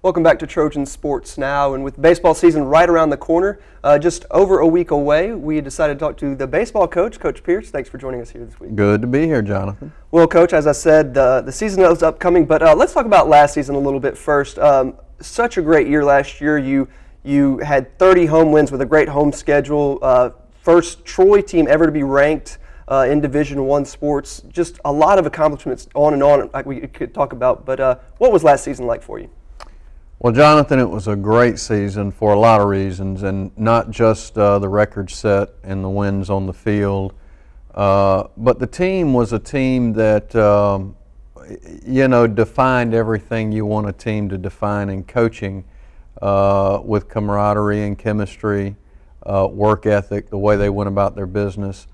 Welcome back to Trojan Sports Now, and with baseball season right around the corner, just over a week away, we decided to talk to the baseball coach, Coach Pierce. Thanks for joining us here this week. Good to be here, Jonathan. Well, Coach, as I said, the season is upcoming, but let's talk about last season a little bit first. Such a great year last year. You had 30 home wins with a great home schedule. First Troy team ever to be ranked in Division I sports. Just a lot of accomplishments on and on like we could talk about. But what was last season like for you? Well, Jonathan, it was a great season for a lot of reasons, and not just the record set and the wins on the field, but the team was a team that, defined everything you want a team to define in coaching, with camaraderie and chemistry, work ethic, the way they went about their business,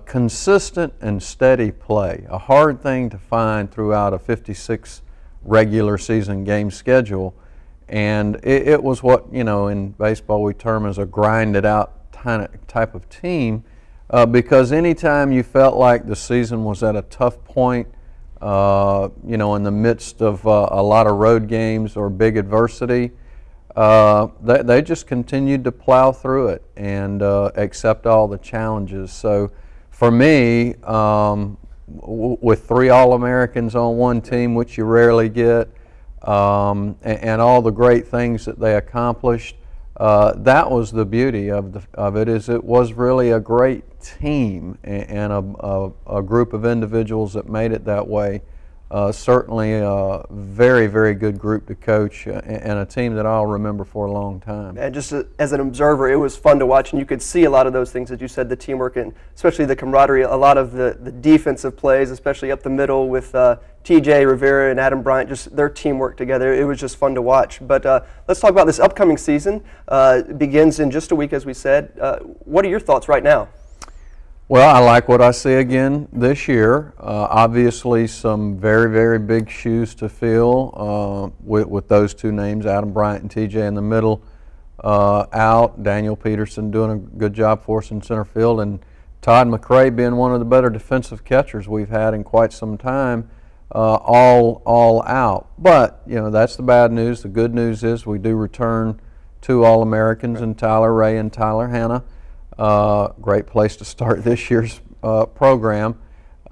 consistent and steady play, a hard thing to find throughout a 56 regular season game schedule. And it was what, in baseball we term as a grinded out type of team, because anytime you felt like the season was at a tough point, in the midst of a lot of road games or big adversity, they just continued to plow through it and accept all the challenges. So for me, with 3 All-Americans on one team, which you rarely get, and all the great things that they accomplished, that was the beauty of it. Is it was really a great team and a group of individuals that made it that way. Certainly a very, very good group to coach, and a team that I'll remember for a long time. And just as an observer, it was fun to watch, and you could see a lot of those things that you said, the teamwork and especially the camaraderie, a lot of the defensive plays, especially up the middle with TJ Rivera and Adam Bryant, just their teamwork together. It was just fun to watch. But let's talk about this upcoming season. It begins in just a week, as we said. What are your thoughts right now? Well, I like what I see again this year. Obviously, some very, very big shoes to fill with those 2 names, Adam Bryant and TJ in the middle, out. Daniel Peterson doing a good job for us in center field, and Todd McRae being one of the better defensive catchers we've had in quite some time, all out. But, that's the bad news. The good news is we do return 2 All-Americans in Tyler Ray and Tyler Hanna. Great place to start this year's program,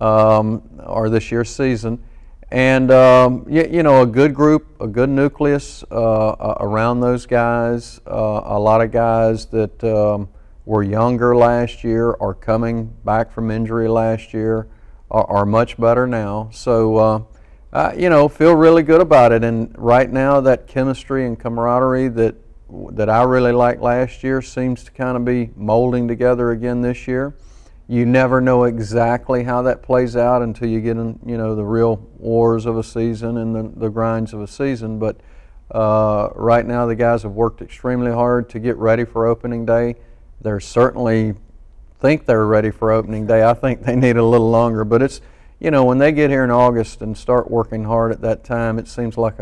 or this year's season. And, a good group, a good nucleus around those guys. A lot of guys that were younger last year are coming back from injury last year, are much better now. So, feel really good about it. And right now, that chemistry and camaraderie that I really liked last year seems to kind of be molding together again this year. You never know exactly how that plays out until you get in, the real wars of a season and the grinds of a season. But right now the guys have worked extremely hard to get ready for opening day. They certainly think they're ready for opening day. I think they need a little longer, but it's, when they get here in August and start working hard at that time, it seems like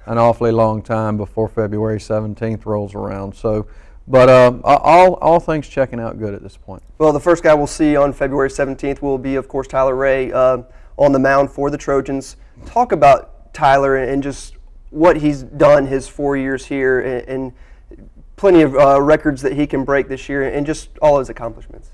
an awfully long time before February 17th rolls around. So, but all things checking out good at this point. Well, the first guy we'll see on February 17th will be, of course, Tyler Ray on the mound for the Trojans. Talk about Tyler and just what he's done his 4 years here, and plenty of records that he can break this year, and just all his accomplishments.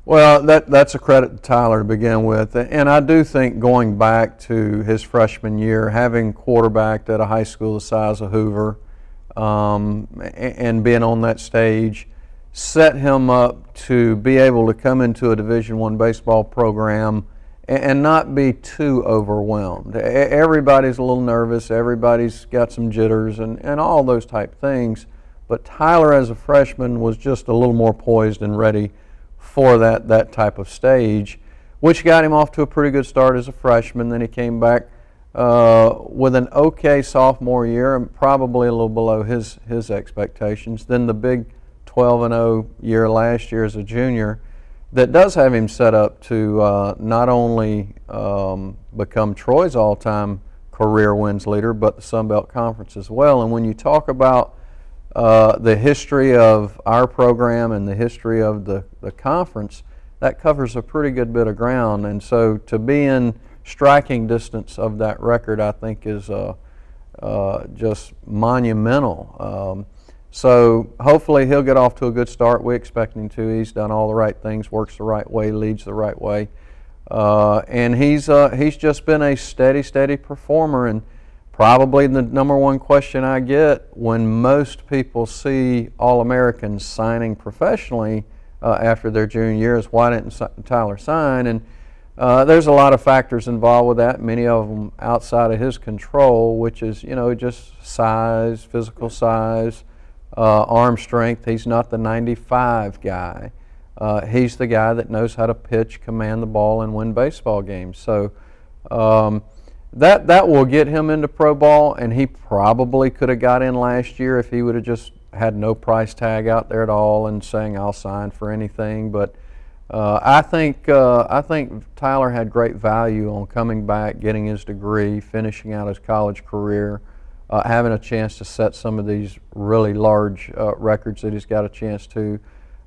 Well, that's a credit to Tyler to begin with, and I do think going back to his freshman year, having quarterbacked at a high school the size of Hoover, and being on that stage, set him up to be able to come into a Division I baseball program and not be too overwhelmed. Everybody's a little nervous, everybody's got some jitters and all those type things, but Tyler as a freshman was just a little more poised and ready for that type of stage, which got him off to a pretty good start as a freshman. Then he came back with an okay sophomore year and probably a little below his expectations. Then the big 12-0 year last year as a junior that does have him set up to not only become Troy's all-time career wins leader, but the Sun Belt Conference as well. And when you talk about the history of our program and the history of the conference, that covers a pretty good bit of ground. And so to be in striking distance of that record, I think is just monumental. So hopefully he'll get off to a good start. We expect him to. He's done all the right things, works the right way, leads the right way, and he's just been a steady performer. And probably the number one question I get when most people see All-Americans signing professionally after their junior year is, why didn't Tyler sign? And there's a lot of factors involved with that, many of them outside of his control, which is, just size, physical size, arm strength. He's not the 95 guy. He's the guy that knows how to pitch, command the ball, and win baseball games. So that will get him into pro ball, and he probably could have got in last year if he would have just had no price tag out there at all and saying, I'll sign for anything. But I think Tyler had great value on coming back, getting his degree, finishing out his college career, having a chance to set some of these really large records that he's got a chance to,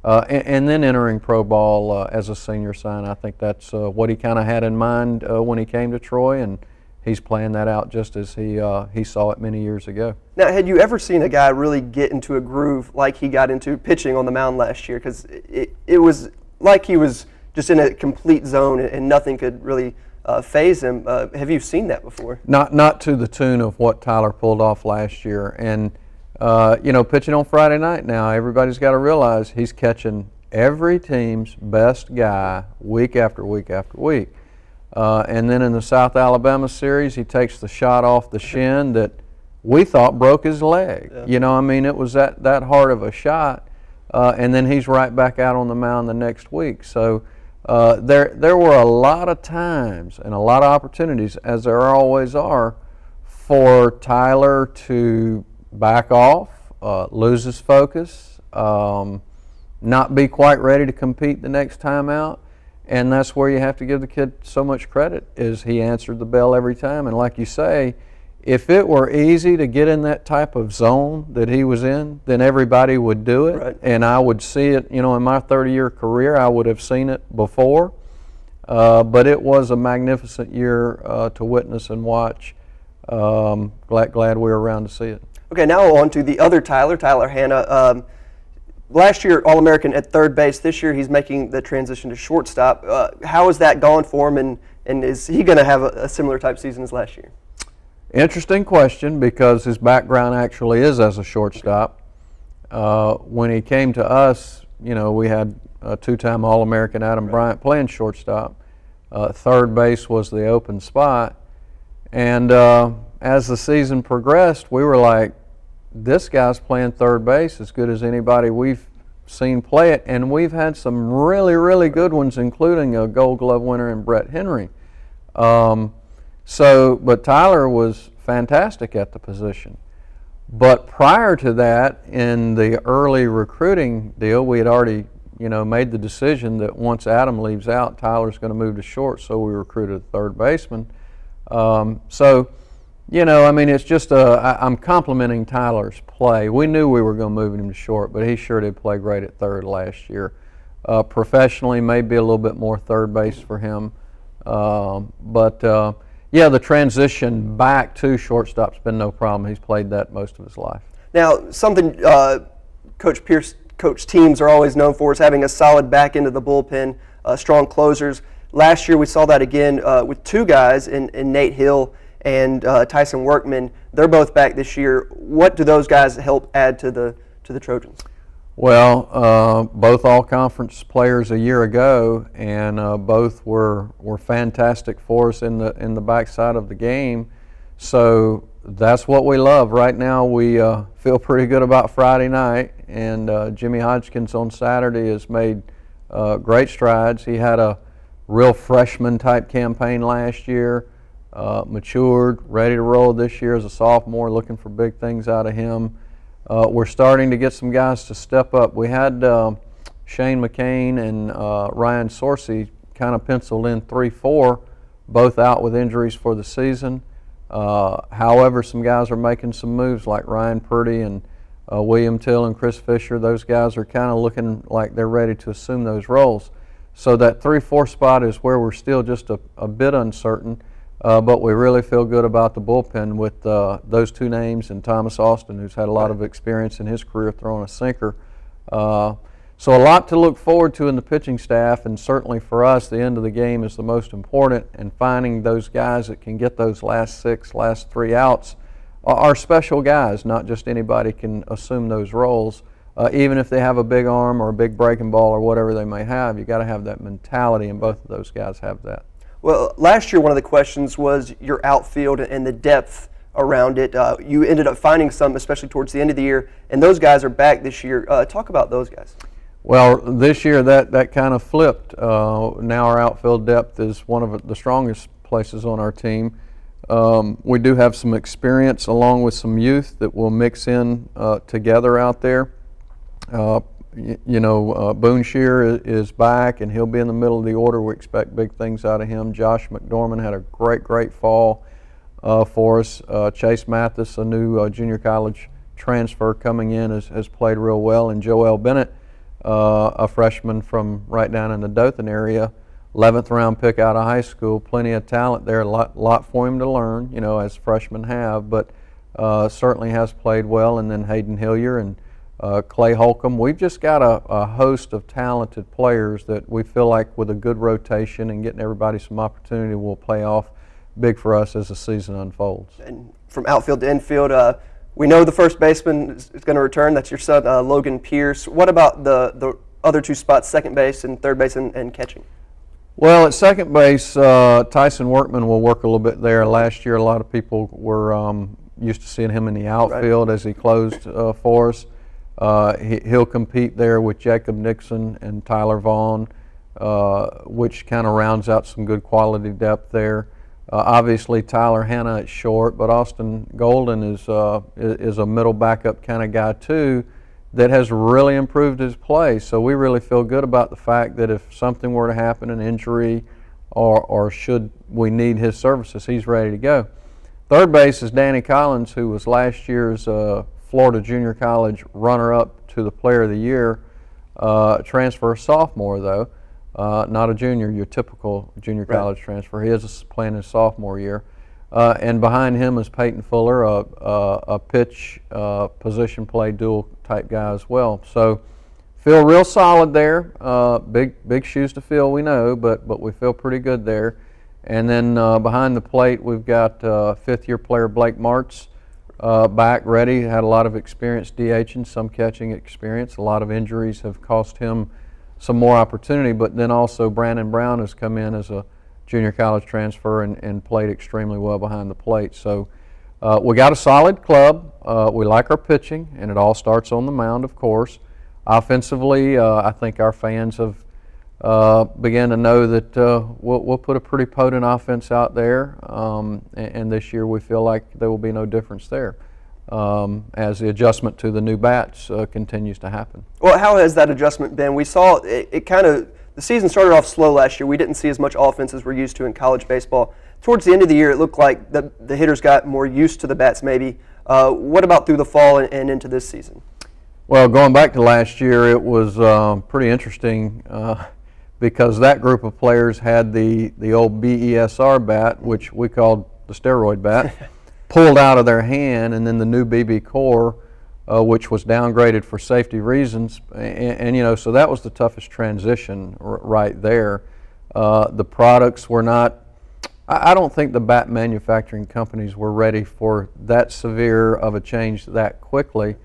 and then entering pro ball as a senior sign. I think that's what he kind of had in mind when he came to Troy, and he's playing that out just as he saw it many years ago. Now, had you ever seen a guy really get into a groove like he got into pitching on the mound last year? Because it was like he was just in a complete zone and nothing could really phase him. Have you seen that before? Not to the tune of what Tyler pulled off last year. And pitching on Friday night now, everybody's got to realize he's catching every team's best guy week after week after week. And then in the South Alabama series, he takes the shot off the shin that we thought broke his leg. Yeah. It was that hard of a shot. And then he's right back out on the mound the next week. So there were a lot of times and a lot of opportunities, as there always are, for Tyler to back off, lose his focus, not be quite ready to compete the next time out. And that's where you have to give the kid so much credit, is he answered the bell every time. And like you say, if it were easy to get in that type of zone that he was in, then everybody would do it. Right. And I would see it, in my 30-year career, I would have seen it before. But it was a magnificent year to witness and watch. Glad we were around to see it. Okay, now on to the other Tyler Hanna. Last year, All-American at third base. This year, he's making the transition to shortstop. How has that gone for him, and is he going to have a similar type season as last year? Interesting question, because his background actually is as a shortstop. When he came to us, we had a two-time All-American Adam Bryant playing shortstop. Third base was the open spot. And as the season progressed, we were like, this guy's playing third base as good as anybody we've seen play it. And we've had some really good ones, including a Gold Glove winner in Brett Henry. But Tyler was fantastic at the position. But prior to that, in the early recruiting deal, we had already, made the decision that once Adam leaves out, Tyler's going to move to short, so we recruited a third baseman. It's just I'm complimenting Tyler's play. We knew we were going to move him to short, but he sure did play great at third last year. Professionally, maybe a little bit more third base for him. The transition back to shortstop's been no problem. He's played that most of his life. Now, something Coach teams are always known for is having a solid back end of the bullpen, strong closers. Last year we saw that again with two guys in Nate Hill and Tyson Workman. They're both back this year. What do those guys help add to the Trojans? Well, both all-conference players a year ago, and both were fantastic for us in the backside of the game. So that's what we love. Right now we feel pretty good about Friday night, and Jimmy Hodgkins on Saturday has made great strides. He had a real freshman-type campaign last year, matured, ready to roll this year as a sophomore, looking for big things out of him. We're starting to get some guys to step up. We had Shane McCain and Ryan Sorsey kind of penciled in 3-4, both out with injuries for the season. However, some guys are making some moves like Ryan Purdy and William Till and Chris Fisher. Those guys are kind of looking like they're ready to assume those roles. So that 3-4 spot is where we're still just a bit uncertain. but we really feel good about the bullpen with those two names and Thomas Austin, who's had a lot of experience in his career throwing a sinker. So a lot to look forward to in the pitching staff, and certainly for us, the end of the game is the most important, and finding those guys that can get those last 3 outs are special guys. Not just anybody can assume those roles. Even if they have a big arm or a big breaking ball or whatever they may have, you got to have that mentality, and both of those guys have that. Well, last year one of the questions was your outfield and the depth around it. You ended up finding some, especially towards the end of the year, and those guys are back this year. Talk about those guys. Well, this year that kind of flipped. Now our outfield depth is one of the strongest places on our team. We do have some experience along with some youth that will mix in together out there. Boone Shear is back, and he'll be in the middle of the order. We expect big things out of him. Josh McDormand had a great fall for us. Chase Mathis, a new junior college transfer coming in, has played real well. And Joel Bennett, a freshman from right down in the Dothan area, 11th round pick out of high school. Plenty of talent there, a lot for him to learn, as freshmen have, but certainly has played well. And then Hayden Hillier and Clay Holcomb. We've just got a host of talented players that we feel like with a good rotation and getting everybody some opportunity will pay off big for us as the season unfolds. And from outfield to infield, we know the first baseman is going to return. That's your son, Logan Pierce. What about the other two spots, second base and third base and catching? Well, at second base, Tyson Workman will work a little bit there. Last year, a lot of people were used to seeing him in the outfield as he closed for us. He'll compete there with Jacob Nixon and Tyler Vaughn, which kind of rounds out some good quality depth there. Obviously, Tyler Hanna at short, but Austin Golden is a middle backup kind of guy too that has really improved his play. So we really feel good about the fact that if something were to happen, an injury, or should we need his services, he's ready to go. Third base is Danny Collins, who was last year's Florida Junior College runner-up to the Player of the Year, transfer sophomore though, not a junior, your typical junior college transfer. He is playing his sophomore year. And behind him is Peyton Fuller, a pitch position play dual type guy as well. So feel real solid there. Big shoes to fill, we know, but we feel pretty good there. And then behind the plate, we've got fifth-year player Blake Martz back, ready. Had a lot of experience DHing, some catching experience. A lot of injuries have cost him some more opportunity, but then also Brandon Brown has come in as a junior college transfer and played extremely well behind the plate. So we got a solid club. We like our pitching, and it all starts on the mound, of course. Offensively, I think our fans have began to know that we'll put a pretty potent offense out there, and this year we feel like there will be no difference there as the adjustment to the new bats continues to happen. Well, how has that adjustment been? We saw it kind of, the season started off slow last year. We didn't see as much offense as we're used to in college baseball. Towards the end of the year, it looked like the hitters got more used to the bats maybe. What about through the fall and into this season? Well, going back to last year, it was pretty interesting because that group of players had the old BESR bat, which we called the steroid bat, pulled out of their hand, and then the new BB Core, which was downgraded for safety reasons, and so that was the toughest transition right there. The products were not, I don't think the bat manufacturing companies were ready for that severe of a change that quickly.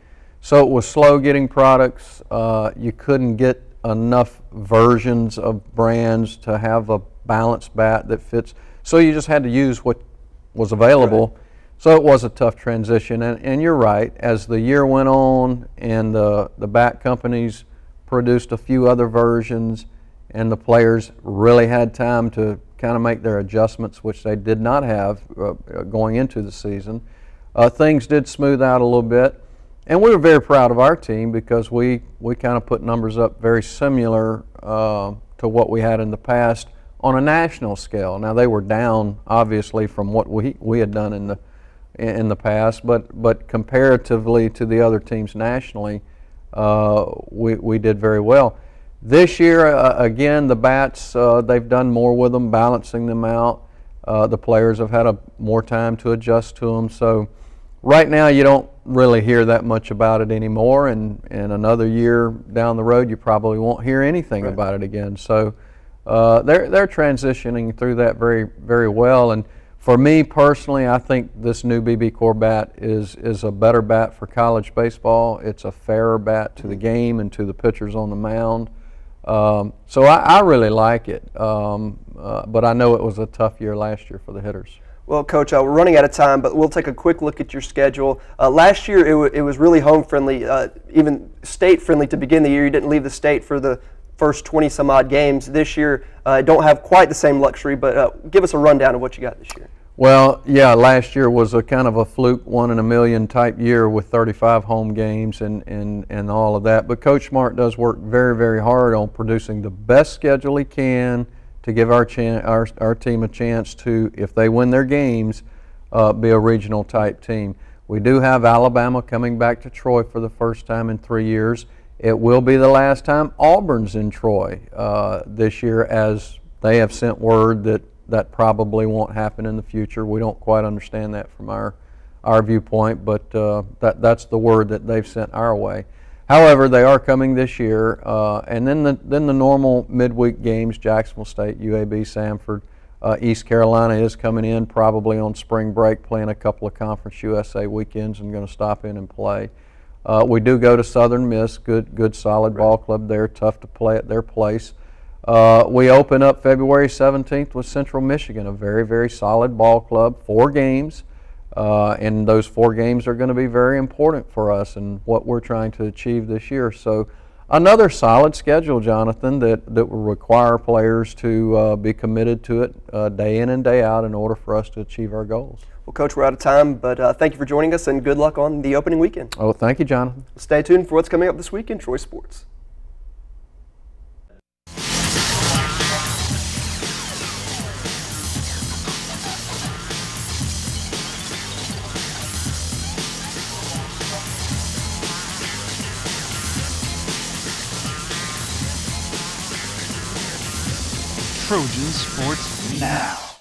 So it was slow getting products. You couldn't get enough versions of brands to have a balanced bat that fits. So you just had to use what was available. Right. So it was a tough transition. And you're right, as the year went on and the bat companies produced a few other versions and the players really had time to kind of make their adjustments, which they did not have going into the season, things did smooth out a little bit. And we were very proud of our team because we kind of put numbers up very similar to what we had in the past on a national scale. Now they were down obviously from what we had done in the past, but comparatively to the other teams nationally, we did very well. This year, again, the bats, they've done more with them, balancing them out. The players have had more time to adjust to them. So right now you don't really hear that much about it anymore, and another year down the road you probably won't hear anything about it again. So they're transitioning through that very, very well. And for me personally, I think this new BB Core bat is a better bat for college baseball. It's a fairer bat to the game and to the pitchers on the mound. So I really like it, but I know it was a tough year last year for the hitters. Well, Coach, we're running out of time, but we'll take a quick look at your schedule. Last year, it was really home-friendly, even state-friendly to begin the year. You didn't leave the state for the first 20-some-odd games. This year, don't have quite the same luxury, but give us a rundown of what you got this year. Well, yeah, last year was a kind of a fluke, 1 in a million type year with 35 home games and all of that. But Coach Smart does work very, very hard on producing the best schedule he can to give our team a chance to, if they win their games, be a regional type team. We do have Alabama coming back to Troy for the first time in 3 years. It will be the last time Auburn's in Troy this year, as they have sent word that probably won't happen in the future. We don't quite understand that from our viewpoint, but that's the word that they've sent our way. However, they are coming this year, and then the normal midweek games: Jacksonville State, UAB, Samford, East Carolina is coming in probably on spring break, playing a couple of Conference USA weekends and going to stop in and play. We do go to Southern Miss, good solid ball club there, tough to play at their place. We open up February 17th with Central Michigan, a very, very solid ball club, 4 games. And those 4 games are going to be very important for us and what we're trying to achieve this year. So another solid schedule, Jonathan, that will require players to be committed to it day in and day out in order for us to achieve our goals. Well, Coach, we're out of time, but thank you for joining us, and good luck on the opening weekend. Oh, thank you, Jonathan. Stay tuned for what's coming up this week in Troy Sports. Trojan Sports Now.